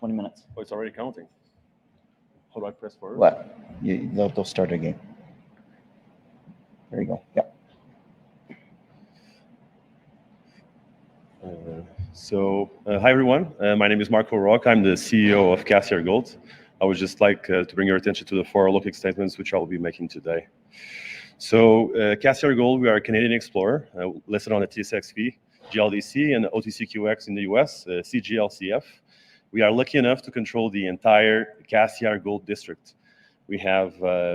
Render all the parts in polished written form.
20 minutes. Oh, it's already counting. How do I press forward? What? They'll start again. There you go. Yep. Hi everyone. My name is Marco Roque. I'm the CEO of Cassiar Gold. I would just like to bring your attention to the 4 local statements which I will be making today. Cassiar Gold, we are a Canadian explorer listed on the TSX-V, GLDC, and OTCQX in the US, CGLCF. We are lucky enough to control the entire Cassiar Gold District. We have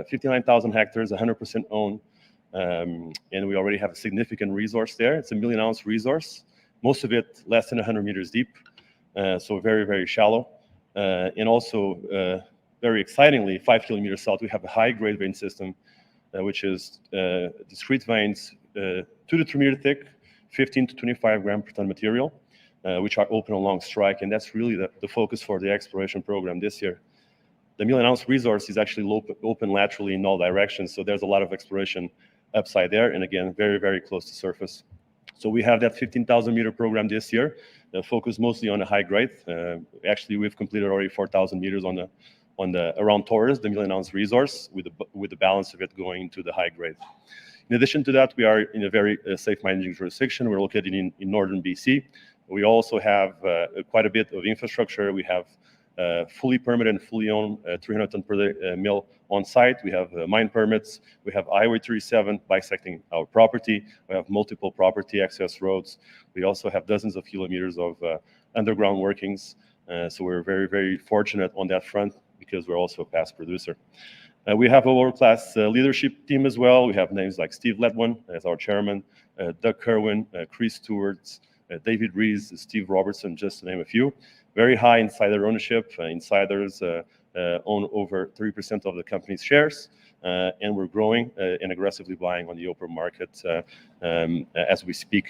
59,000 hectares, 100% owned, and we already have a significant resource there. It's a 1 million ounce resource, most of it less than 100 meters deep, so very, very shallow. And also, very excitingly, 5 kilometers south, we have a high-grade vein system, which is discrete veins, 2 to 3 meter thick, 15 to 25 gram per ton material, which are open along strike, and that's really the focus for the exploration program this year. The 1 million ounce resource is actually open laterally in all directions, so there's a lot of exploration upside there, and again, very, very close to surface. So we have that 15,000 meter program this year, focused mostly on the high grade. Actually, we've completed already 4,000 meters on the around Taurus, the 1 million ounce resource, with the balance of it going to the high grade. In addition to that, we are in a very safe mining jurisdiction. We're located in northern BC. We also have quite a bit of infrastructure. We have fully permitted and fully owned 300 ton per day mill on site. We have mine permits. We have Highway 37 bisecting our property. We have multiple property access roads. We also have dozens of kilometers of underground workings. So we're very, very fortunate on that front because we're also a past producer. We have a world-class leadership team as well. We have names like Steve Letwin as our chairman, Doug Kerwin, Chris Stewart, David Rees, Steve Robertson, just to name a few. Very high insider ownership. Insiders own over 3% of the company's shares, and we're growing and aggressively buying on the open market as we speak.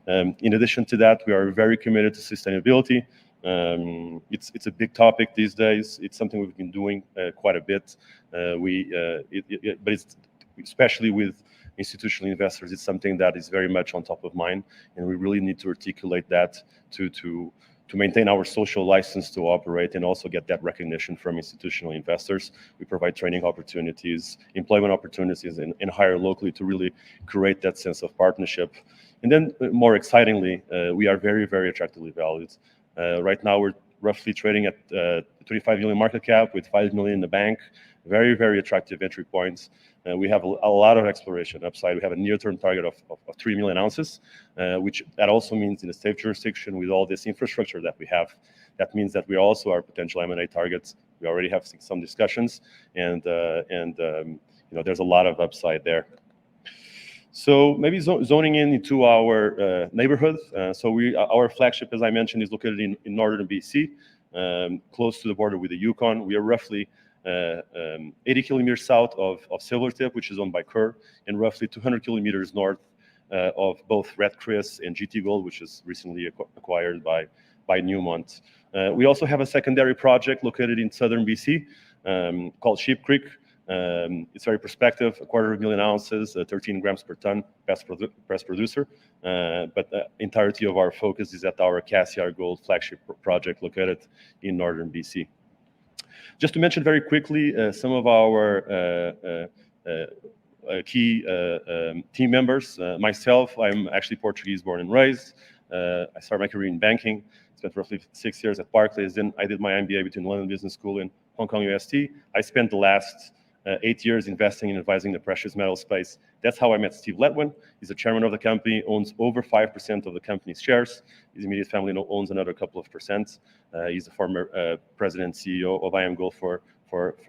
In addition to that, we are very committed to sustainability. It's a big topic these days. It's something we've been doing quite a bit. But it's, especially with institutional investors, it's something that is very much on top of mind, and we really need to articulate that to maintain our social license to operate and also get that recognition from institutional investors. We provide training opportunities, employment opportunities, and hire locally to really create that sense of partnership. And then more excitingly, we are very, very attractively valued. Right now, we're roughly trading at 25 million market cap with 5 million in the bank. Very, very attractive entry points. We have a lot of exploration upside. We have a near-term target of 3 million ounces, which that also means in a safe jurisdiction with all this infrastructure that we have. That means that we also are potential M&A targets. We already have some discussions, and you know, there's a lot of upside there. So maybe zoning in into our neighborhood. Our flagship, as I mentioned, is located in northern BC, close to the border with the Yukon. We are roughly 80 kilometers south of Silvertip, which is owned by Kerr, and roughly 200 kilometers north of both Red Chris and GT Gold, which is recently acquired by Newmont. We also have a secondary project located in southern BC called Sheep Creek. It's very prospective, 250,000 ounces, 13 grams per ton, best producer. But the entirety of our focus is at our Cassiar Gold flagship project located in northern BC. Just to mention very quickly some of our key team members. Myself, I'm actually Portuguese born and raised. I started my career in banking, spent roughly 6 years at Barclays. Then I did my MBA between London Business School and Hong Kong UST. I spent the last 8 years investing and advising the precious metal space. That's how I met Steve Letwin. He's the chairman of the company, owns over 5% of the company's shares. His immediate family owns another couple of percent. He's the former president and CEO of IM Gold from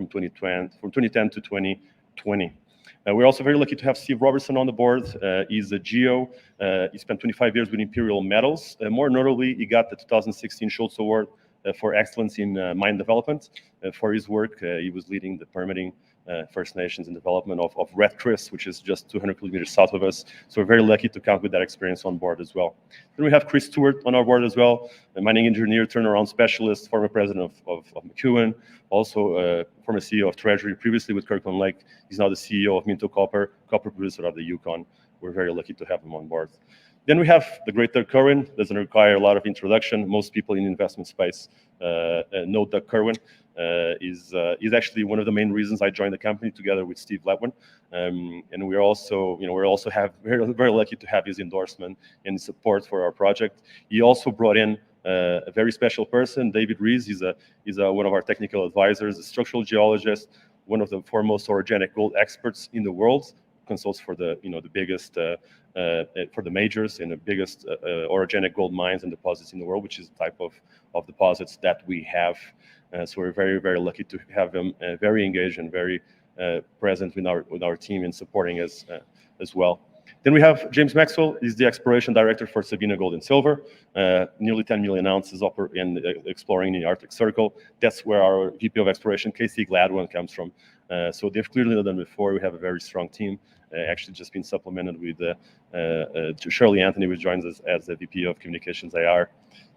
2010 to 2020. We're also very lucky to have Steve Robertson on the board. He's a geo. He spent 25 years with Imperial Metals. More notably, he got the 2016 Schultz Award for excellence in mine development. For his work, he was leading the permitting First Nations and development of Red Chris, which is just 200 kilometers south of us. So we're very lucky to count with that experience on board as well. Then we have Chris Stewart on our board as well, a mining engineer, turnaround specialist, former president of McEwen, also former CEO of Treasury, previously with Kirkland Lake. He's now the CEO of Minto Copper, copper producer of the Yukon. We're very lucky to have him on board. Then we have the Great Doug Curwen. Doesn't require a lot of introduction. Most people in the investment space know Doug Curwen. Is actually one of the main reasons I joined the company together with Steve Letwin. And we're also, very lucky to have his endorsement and support for our project. He also brought in a very special person, David Rees. He's one of our technical advisors, a structural geologist, one of the foremost orogenic gold experts in the world. Consults for the biggest for the majors and the biggest orogenic gold mines and deposits in the world, which is the type of deposits that we have. So we're very, very lucky to have him very engaged and very present with our team in supporting us as well. Then we have James Maxwell. He's the exploration director for Sabina Gold and Silver, nearly 10 million ounces in exploring in the Arctic Circle. That's where our VP of exploration, Casey Gladwin, comes from. So they've clearly done before. We have a very strong team. Actually, just been supplemented with Shirley Anthony, who joins us as the VP of Communications IR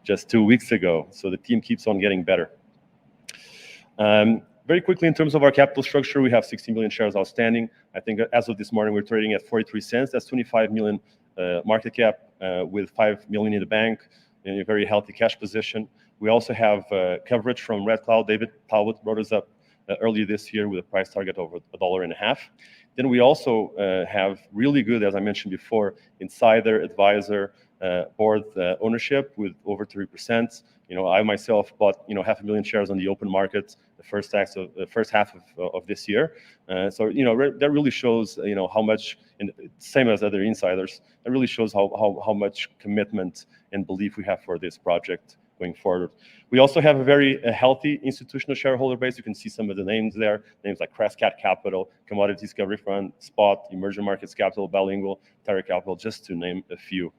just 2 weeks ago. So the team keeps on getting better. Very quickly, in terms of our capital structure, we have 60 million shares outstanding. I think as of this morning, we're trading at 43 cents. That's 25 million market cap with 5 million in the bank in a very healthy cash position. We also have coverage from Red Cloud. David Talbot brought us up earlier this year with a price target of $1.50. Then we also have really good, as I mentioned before, insider, advisor, board ownership with over 3%. I myself bought 500,000 shares on the open market the first half of this year. So that really shows how much, and same as other insiders, it really shows how much commitment and belief we have for this project going forward. We also have a very healthy institutional shareholder base. You can see some of the names there, names like Crescat Capital, Commodity Discovery Fund, Spot, Emerging Markets Capital, Bilingual, Terra Capital, just to name a few.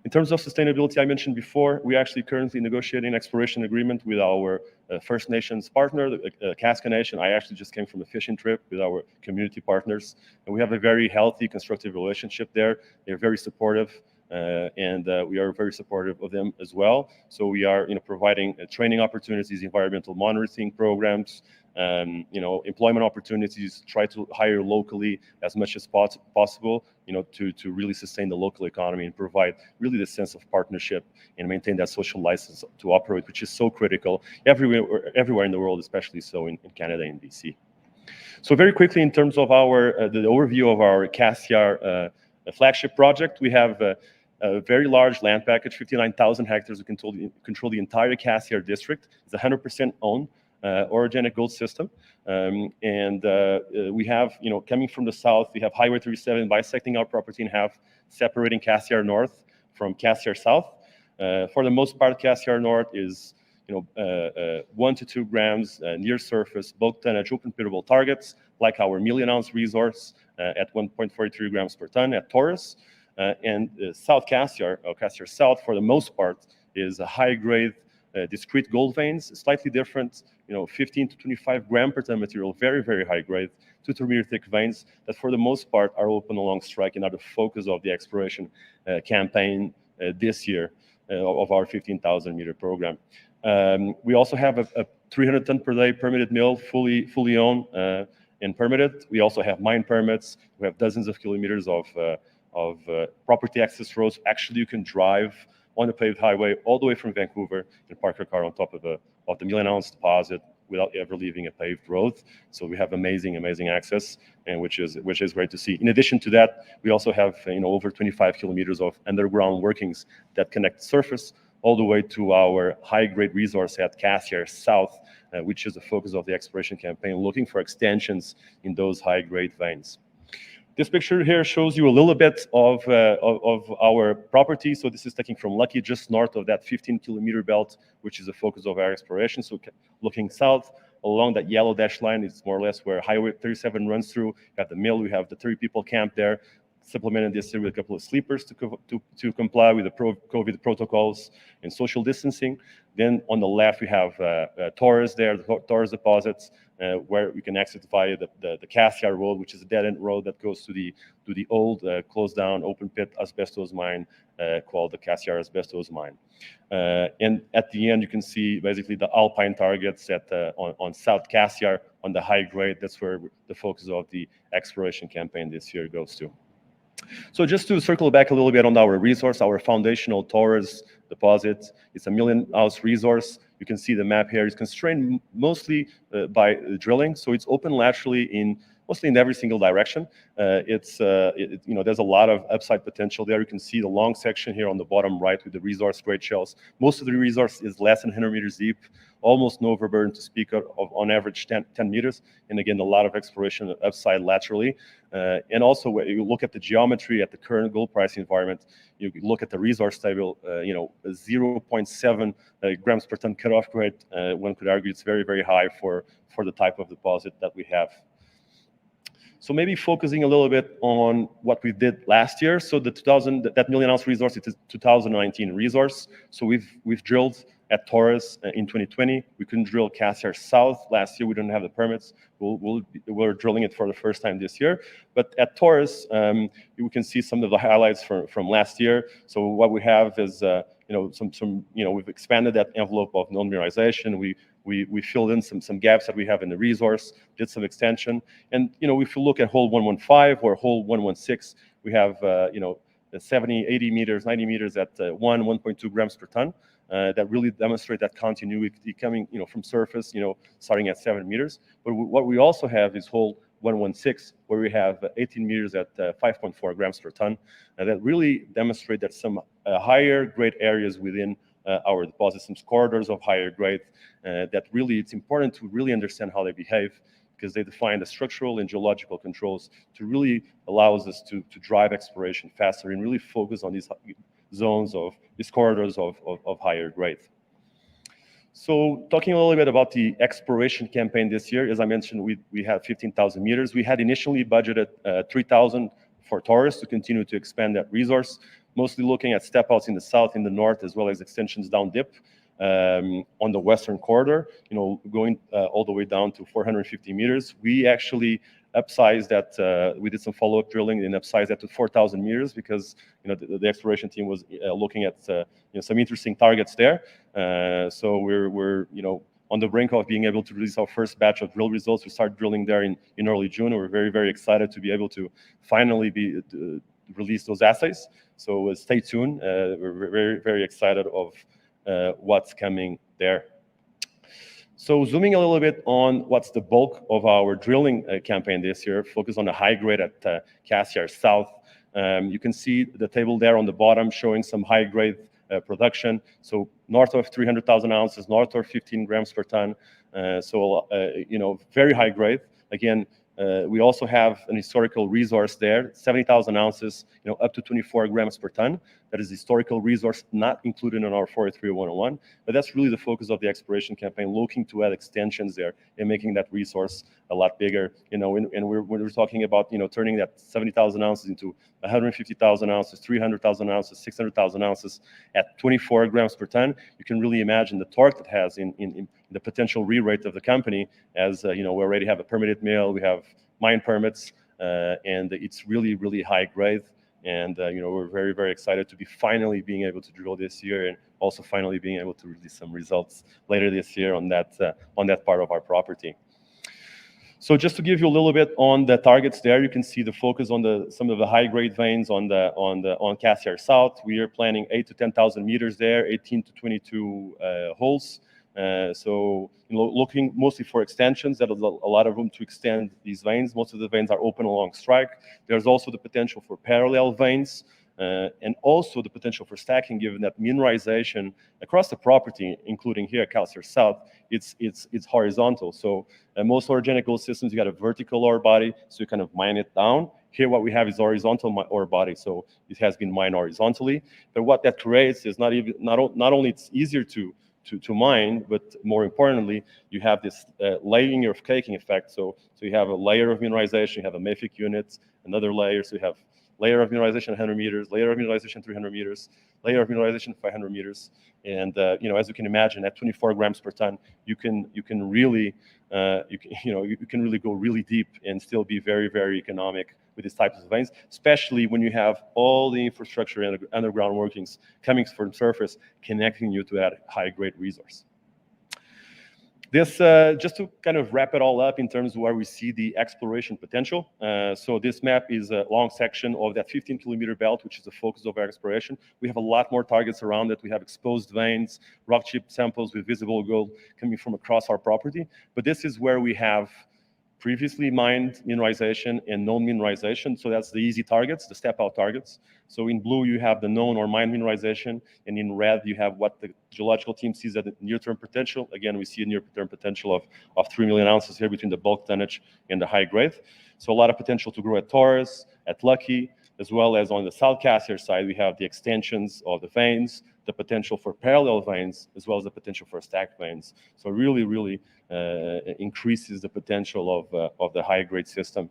In terms of sustainability, I mentioned before, we actually currently negotiating an exploration agreement with our First Nations partner, the Casca Nation. I actually just came from a fishing trip with our community partners, and we have a very healthy, constructive relationship there. They're very supportive. And we are very supportive of them as well. So we are, providing training opportunities, environmental monitoring programs, employment opportunities. Try to hire locally as much as possible, to really sustain the local economy and provide really the sense of partnership and maintain that social license to operate, which is so critical everywhere in the world, especially so in Canada and BC. So very quickly, in terms of the overview of our Cassiar flagship project, we have a very large land package, 59,000 hectares. We control the entire Cassiar district. It's 100% owned orogenic gold system. And we have, coming from the south, we have Highway 37 bisecting our property in half, separating Cassiar North from Cassiar South. For the most part, Cassiar North is 1 to 2 grams near surface, bulk-tonnage, open pitable targets, like our million-ounce resource at 1.43 grams per ton at Taurus. And South Cassiar, or Cassiar South, for the most part, is a high-grade, discrete gold veins, slightly different, 15 to 25 gram per ton material, very, very high-grade, 2 to 3 meter thick veins that, for the most part, are open along strike and are the focus of the exploration campaign this year of our 15,000 meter program. We also have a 300 ton per day permitted mill, fully owned and permitted. We also have mine permits. We have dozens of kilometers of property access roads. Actually, you can drive on the paved highway all the way from Vancouver and park your car on top of the million-ounce deposit without ever leaving a paved road. So we have amazing access, and which is great to see. In addition to that, we also have over 25 kilometers of underground workings that connect surface all the way to our high-grade resource at Cassiar South, which is the focus of the exploration campaign, looking for extensions in those high-grade veins. This picture here shows you a little bit of our property. So this is taken from Lucky, just north of that 15-kilometer belt, which is the focus of our exploration. So looking south along that yellow dash line, it's more or less where Highway 37 runs through. We have the mill, we have the 3 people camped there, supplemented this year with a couple of sleepers to comply with the COVID protocols and social distancing. Then on the left, we have Taurus there, the Taurus deposits, where we can exit via the Cassiar Road, which is a dead-end road that goes to the old closed-down open-pit asbestos mine called the Cassiar Asbestos Mine. And at the end, you can see basically the alpine targets on South Cassiar on the high grade. That's where the focus of the exploration campaign this year goes to. So just to circle back a little bit on our resource, our foundational Taurus deposit, it's a 1 million ounce resource. You can see the map here is constrained mostly by drilling, so it's open laterally mostly in every single direction. There's a lot of upside potential there. You can see the long section here on the bottom right with the resource grade shells. Most of the resource is less than 100 meters deep, almost no overburden to speak of, on average 10 meters. And again, a lot of exploration upside laterally. And also, when you look at the geometry at the current gold price environment, you look at the resource table, 0.7 grams per ton cutoff grade. One could argue it's very, very high for the type of deposit that we have. So maybe focusing a little bit on what we did last year. So that 1 million ounce resource, it is 2019 resource. So we've drilled at Taurus in 2020. We couldn't drill Cassiar South last year. We didn't have the permits. We're drilling it for the first time this year. But at Taurus, we can see some of the highlights from last year. So what we have is we've expanded that envelope of known mineralization. We filled in some gaps that we have in the resource, did some extension. And, if you look at hole 115 or hole 116, we have, 70, 80 meters, 90 meters at 1.2 grams per ton. That really demonstrate that continuity coming, from surface, starting at 7 meters. But what we also have is hole 116, where we have 18 meters at 5.4 grams per ton. And that really demonstrate that some higher grade areas within our deposits, some corridors of higher grade, that really it's important to really understand how they behave, because they define the structural and geological controls to really allows us to drive exploration faster and really focus on these zones of these corridors of higher grade. So talking a little bit about the exploration campaign this year, as I mentioned, we had 15,000 meters. We had initially budgeted 3,000 for Taurus to continue to expand that resource, mostly looking at step outs in the south, in the north, as well as extensions down dip on the western corridor, going all the way down to 450 meters. We actually upsized that. We did some follow-up drilling and upsized that to 4,000 meters because the exploration team was looking at some interesting targets there. So we're on the brink of being able to release our first batch of drill results. We start drilling there in early June. We're very, very excited to be able to finally release those assays. So stay tuned. We're very, very excited of what's coming there. So zooming a little bit on what's the bulk of our drilling campaign this year, focus on the high grade at Cassiar South. You can see the table there on the bottom showing some high grade production. So north of 300,000 ounces, north of 15 grams per ton. Very high grade. Again, we also have an historical resource there, 70,000 ounces, up to 24 grams per ton. That is historical resource, not included in our 483-101. But that's really the focus of the exploration campaign, looking to add extensions there and making that resource a lot bigger. And we're talking about, turning that 70,000 ounces into 150,000 ounces, 300,000 ounces, 600,000 ounces at 24 grams per ton. You can really imagine the torque that has in the potential re-rate of the company, as we already have a permitted mill, we have mine permits, and it's really, really high grade. And we're very, very excited to be finally being able to drill this year, and also finally being able to release some results later this year on that part of our property. So just to give you a little bit on the targets there, you can see the focus on some of the high grade veins on Cassiar South. We are planning 8,000 to 10,000 meters there, 18 to 22 holes. So looking mostly for extensions. That is a lot of room to extend these veins. Most of the veins are open along strike. There's also the potential for parallel veins, and also the potential for stacking, given that mineralization across the property, including here at Cassiar South, it's horizontal. So most orogenic gold systems, you got a vertical ore body, so you kind of mine it down. Here, what we have is horizontal ore body, so it has been mined horizontally. But what that creates is not only it's easier to mine, but more importantly, you have this layering of caking effect. So you have a layer of mineralization, you have a mafic unit, another layer, so you have layer of mineralization 100 meters, layer of mineralization 300 meters, layer of mineralization 500 meters. And as you can imagine, at 24 grams per ton, you can really go really deep and still be very, very economic with these types of veins, especially when you have all the infrastructure and underground workings coming from surface, connecting you to that high-grade resource. This, just to kind of wrap it all up in terms of where we see the exploration potential. So this map is a long section of that 15-kilometer belt, which is the focus of our exploration. We have a lot more targets around it. We have exposed veins, rock chip samples with visible gold coming from across our property. But this is where we have previously mined mineralization and known mineralization. So that's the easy targets, the step-out targets. So in blue, you have the known or mined mineralization, and in red, you have what the geological team sees as the near-term potential. Again, we see a near-term potential of 3 million ounces here between the bulk tonnage and the high grade. So a lot of potential to grow at Taurus, at Lucky, as well as on the South Cassiar side, we have the extensions of the veins, the potential for parallel veins, as well as the potential for stacked veins. So really, really increases the potential of the high-grade system,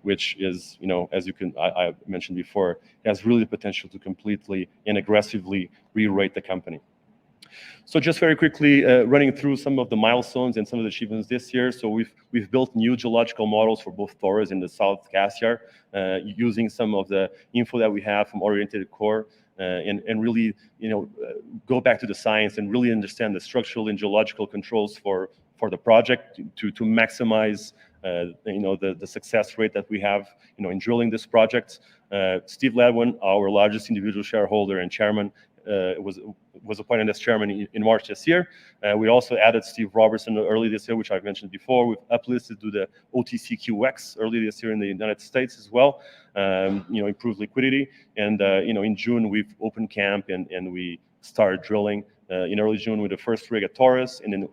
which is, as I mentioned before, has really the potential to completely and aggressively re-rate the company. So just very quickly, running through some of the milestones and some of the achievements this year. So we've built new geological models for both Taurus and the South Cassiar, using some of the info that we have from Oriented Core, and really, go back to the science and really understand the structural and geological controls for the project to maximize, the success rate that we have, in drilling this project. Steve Ledwin, our largest individual shareholder and chairman, was appointed as chairman in March this year. We also added Steve Robertson early this year, which I've mentioned before. We've uplisted to the OTCQX early this year in the United States as well. Improved liquidity. And, in June, we've opened camp and we started drilling in early June with the first rig at Taurus, and then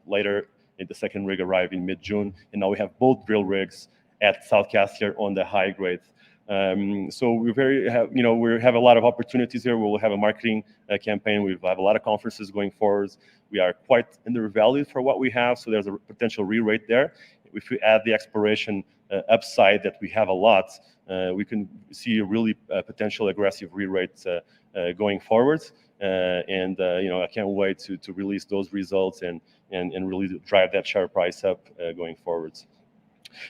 later the second rig arrived in mid-June. And now we have both drill rigs at South Cassiar on the high grade. So we have a lot of opportunities here. We'll have a marketing campaign. We have a lot of conferences going forward. We are quite undervalued for what we have, so there's a potential re-rate there. If we add the exploration upside that we have a lot, we can see a really potential aggressive re-rate going forward. I can't wait to release those results and really drive that share price up going forwards.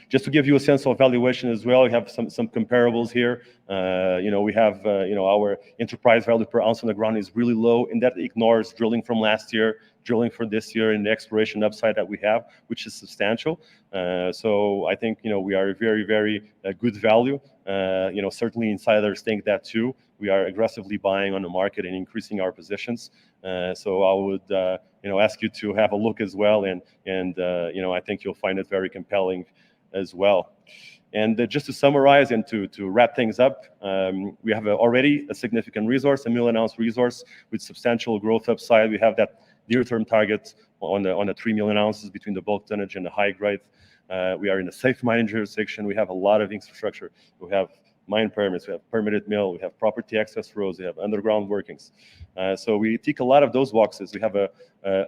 Just to give you a sense of valuation as well, we have some comparables here. We have, our enterprise value per ounce on the ground is really low, and that ignores drilling from last year, drilling for this year, and the exploration upside that we have, which is substantial. So I think, we are a very, very good value. Certainly insiders think that too. We are aggressively buying on the market and increasing our positions. So I would, ask you to have a look as well, and I think you'll find it very compelling as well. And just to summarize and to wrap things up, we have already a significant resource, a 1 million ounce resource with substantial growth upside. We have that near-term target on the 3 million ounces between the bulk tonnage and the high grade. We are in a safe mining jurisdiction. We have a lot of infrastructure. We have mine permits, we have permitted mill, we have property access roads, we have underground workings. So we tick a lot of those boxes. We have a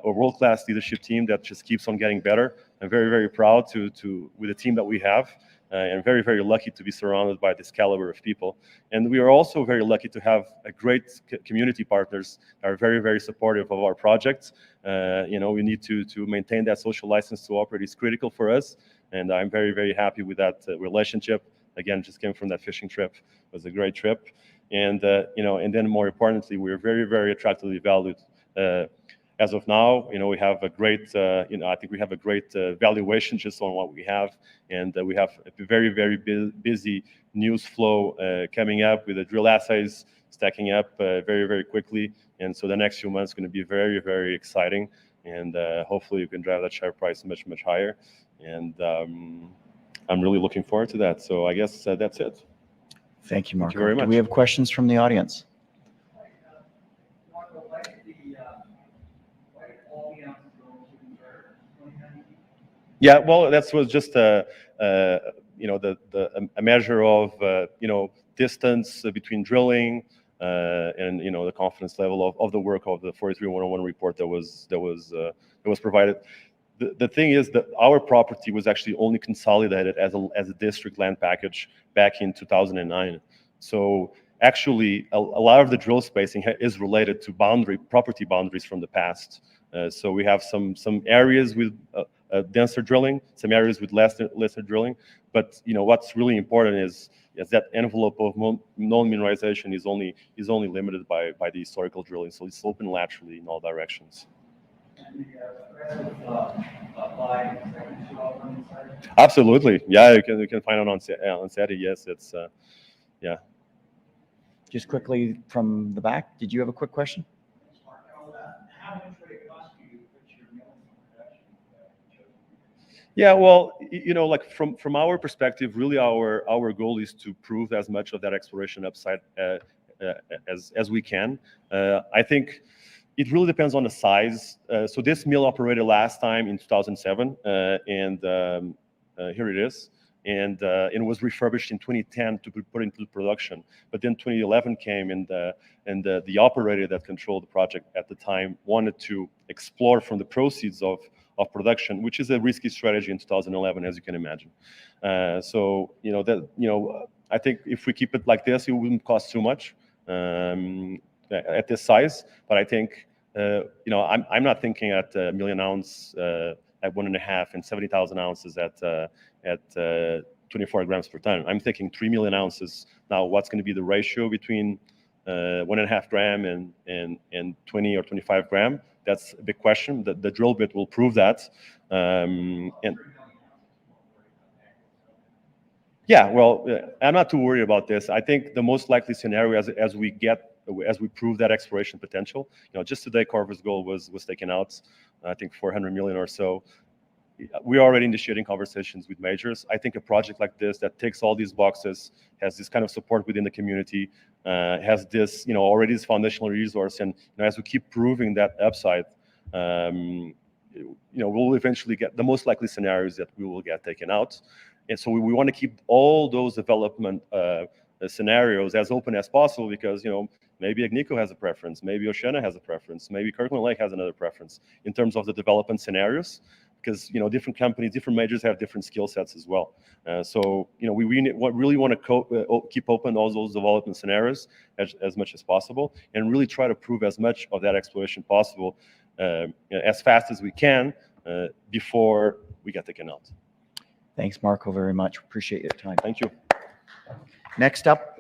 world-class leadership team that just keeps on getting better. I'm very, very proud with the team that we have, and very, very lucky to be surrounded by this caliber of people. And we are also very lucky to have a great community partners that are very, very supportive of our projects. We need to maintain that social license to operate is critical for us, and I'm very, very happy with that relationship. Again, just came from that fishing trip. It was a great trip. And, and then more importantly, we're very, very attractively valued. As of now, we have a great, I think we have a great valuation just on what we have. And we have a very, very busy news flow coming up with the drill assays stacking up very, very quickly. And so the next few months are going to be very, very exciting. And hopefully you can drive that share price much, much higher. And I'm really looking forward to that. So I guess that's it. Thank you, Marco. Thank you very much. Do we have questions from the audience? Yeah, well, that was just a measure of distance between drilling and the confidence level of the work of the 43-101 report that was provided. The thing is that our property was actually only consolidated as a district land package back in 2009. So actually, a lot of the drill spacing is related to property boundaries from the past. So we have some areas with denser drilling, some areas with lesser drilling. But what's really important is that envelope of known mineralization is only limited by the historical drilling. So it's open laterally in all directions. Absolutely. Yeah, you can find it on SETI. Yes, it's yeah. Just quickly from the back, did you have a quick question? How much would it cost you to put your mill in production? Yeah, well, like from our perspective, really our goal is to prove as much of that exploration upside as we can. I think it really depends on the size. So this mill operated last time in 2007, and here it is. And it was refurbished in 2010 to be put into production. But then 2011 came, and the operator that controlled the project at the time wanted to explore from the proceeds of production, which is a risky strategy in 2011, as you can imagine. So I think if we keep it like this, it wouldn't cost too much at this size. But I think I'm not thinking at a million ounce at 1.5 and 70,000 ounces at 24 grams per ton. I'm thinking 3 million ounces. Now, what's going to be the ratio between 1.5 gram and 20 or 25 gram? That's a big question. The drill bit will prove that. And yeah, well, I'm not too worried about this. I think the most likely scenario as we prove that exploration potential, just today Corvus Gold was taken out, I think 400 million or so. We're already initiating conversations with majors. I think a project like this that ticks all these boxes, has this kind of support within the community, has this, already this foundational resource, and as we keep proving that upside, we'll eventually get the most likely scenarios that we will get taken out. And so we want to keep all those development scenarios as open as possible, because maybe Agnico has a preference, maybe Oceana has a preference, maybe Kirkland Lake has another preference in terms of the development scenarios, because different companies, different majors have different skill sets as well. So we really want to keep open all those development scenarios as much as possible, and really try to prove as much of that exploration possible as fast as we can before we get taken out. Thanks, Marco, very much. Appreciate your time. Thank you. Next up,